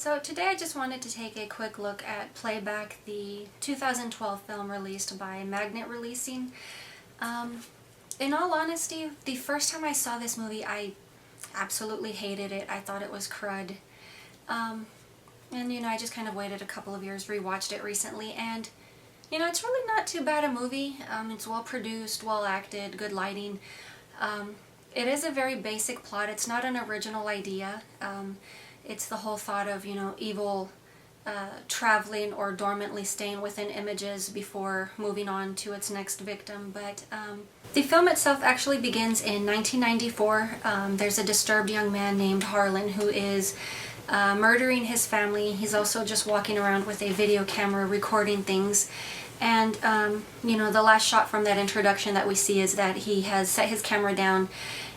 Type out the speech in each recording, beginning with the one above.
So today I just wanted to take a quick look at Playback, the 2012 film released by Magnet Releasing. In all honesty, the first time I saw this movie, I absolutely hated it. I thought it was crud. And I just kind of waited a couple of years, rewatched it recently, and it's really not too bad a movie. It's well produced, well acted, good lighting. It is a very basic plot. It's not an original idea. It's the whole thought of, evil traveling or dormantly staying within images before moving on to its next victim. But the film itself actually begins in 1994. There's a disturbed young man named Harlan who is murdering his family. He's also just walking around with a video camera recording things. And, the last shot from that introduction that we see is that he has set his camera down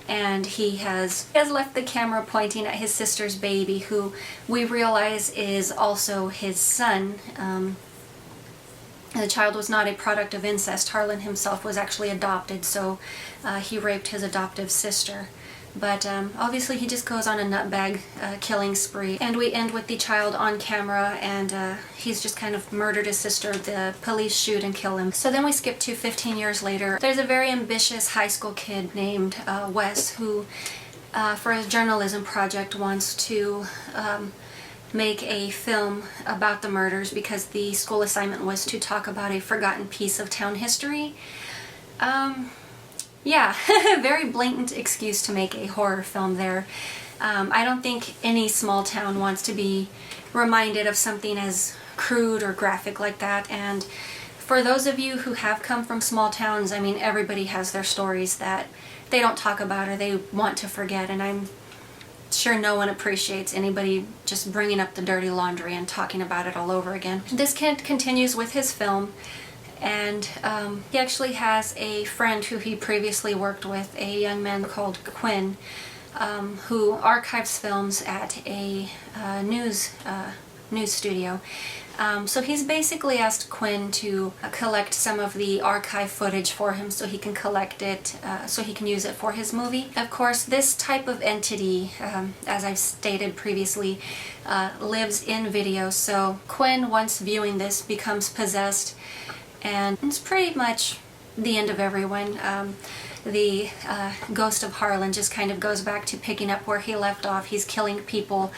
and he has left the camera pointing at his sister's baby, who we realize is also his son. The child was not a product of incest. Harlan himself was actually adopted, so he raped his adoptive sister. But obviously he just goes on a nutbag killing spree. And we end with the child on camera, and he's just kind of murdered his sister. The police shoot and kill him. So then we skip to 15 years later. There's a very ambitious high school kid named Wes who, for his journalism project, wants to make a film about the murders because the school assignment was to talk about a forgotten piece of town history. Yeah, very blatant excuse to make a horror film there. I don't think any small town wants to be reminded of something as crude or graphic like that. And for those of you who have come from small towns, everybody has their stories that they don't talk about or they want to forget. And I'm sure no one appreciates anybody just bringing up the dirty laundry and talking about it all over again. This kid continues with his film. And he actually has a friend who he previously worked with, a young man called Quinn, who archives films at a news studio. So he's basically asked Quinn to collect some of the archive footage for him so he can collect it, so he can use it for his movie. Of course, this type of entity, as I've stated previously, lives in video. So Quinn, once viewing this, becomes possessed. And it's pretty much the end of everyone. The ghost of Harlan just kind of goes back to picking up where he left off. He's killing people.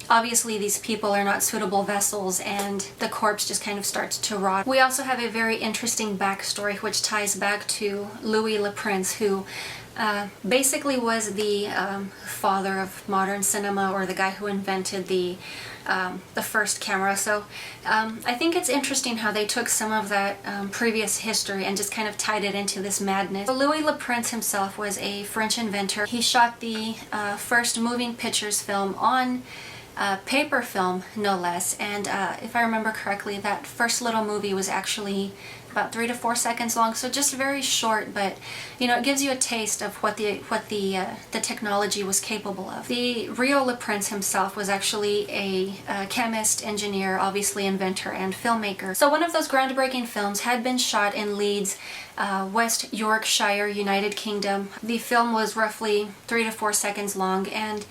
Obviously these people are not suitable vessels, and the corpse just kind of starts to rot. We also have a very interesting backstory which ties back to Louis Le Prince, who basically was the father of modern cinema, or the guy who invented the first camera. So I think it's interesting how they took some of that previous history and just kind of tied it into this madness. So Louis Le Prince himself was a French inventor. He shot the first moving pictures film on paper film, no less, and if I remember correctly, that first little movie was actually about 3 to 4 seconds long, so just very short, but it gives you a taste of what the technology was capable of. The real Le Prince himself was actually a chemist, engineer, obviously inventor, and filmmaker. So one of those groundbreaking films had been shot in Leeds, West Yorkshire, United Kingdom. The film was roughly 3 to 4 seconds long, and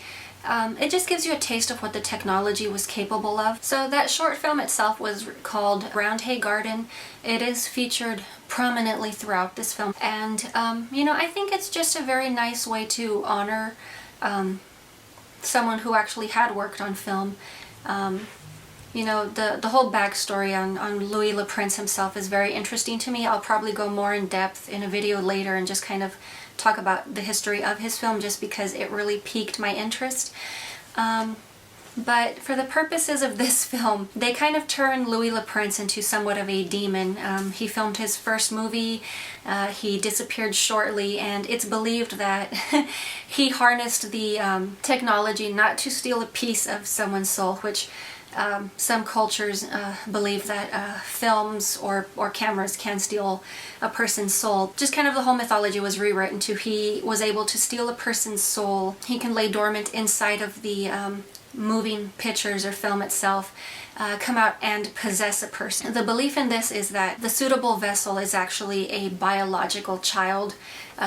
it just gives you a taste of what the technology was capable of. So that short film itself was called Roundhay Garden. It is featured prominently throughout this film. And, I think it's just a very nice way to honor someone who actually had worked on film. The whole backstory on Louis Le Prince himself is very interesting to me. I'll probably go more in depth in a video later and just kind of talk about the history of his film, just because it really piqued my interest. But for the purposes of this film, they kind of turned Louis Le Prince into somewhat of a demon. He filmed his first movie, he disappeared shortly, and it's believed that he harnessed the technology not to steal a piece of someone's soul, which some cultures believe that films or cameras can steal a person's soul. Just kind of the whole mythology was rewritten to he was able to steal a person's soul. He can lay dormant inside of the moving pictures or film itself, come out and possess a person. The belief in this is that the suitable vessel is actually a biological child.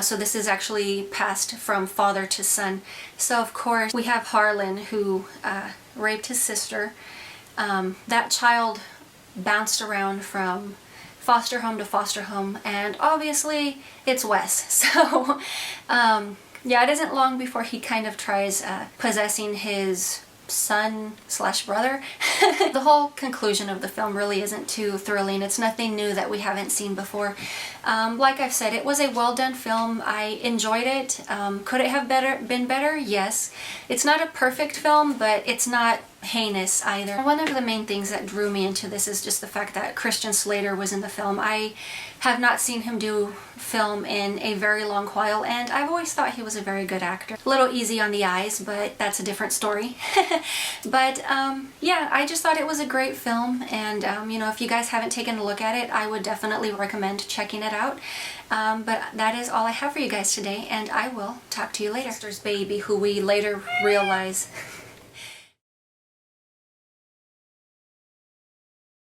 So this is actually passed from father to son. So of course we have Harlan, who raped his sister. That child bounced around from foster home to foster home, and obviously it's Wes. So yeah, it isn't long before he kind of tries possessing his son slash brother. The whole conclusion of the film really isn't too thrilling. It's nothing new that we haven't seen before. Like I've said, it was a well done film. I enjoyed it. Could it have been better? Yes. It's not a perfect film, but it's not heinous either. One of the main things that drew me into this is just the fact that Christian Slater was in the film. I have not seen him do film in a very long while, and I've always thought he was a very good actor. A little easy on the eyes, but that's a different story. But yeah, I just thought it was a great film, and you know, if you guys haven't taken a look at it, I would definitely recommend checking it out. But that is all I have for you guys today, and I will talk to you later. Sister's baby, who we later realize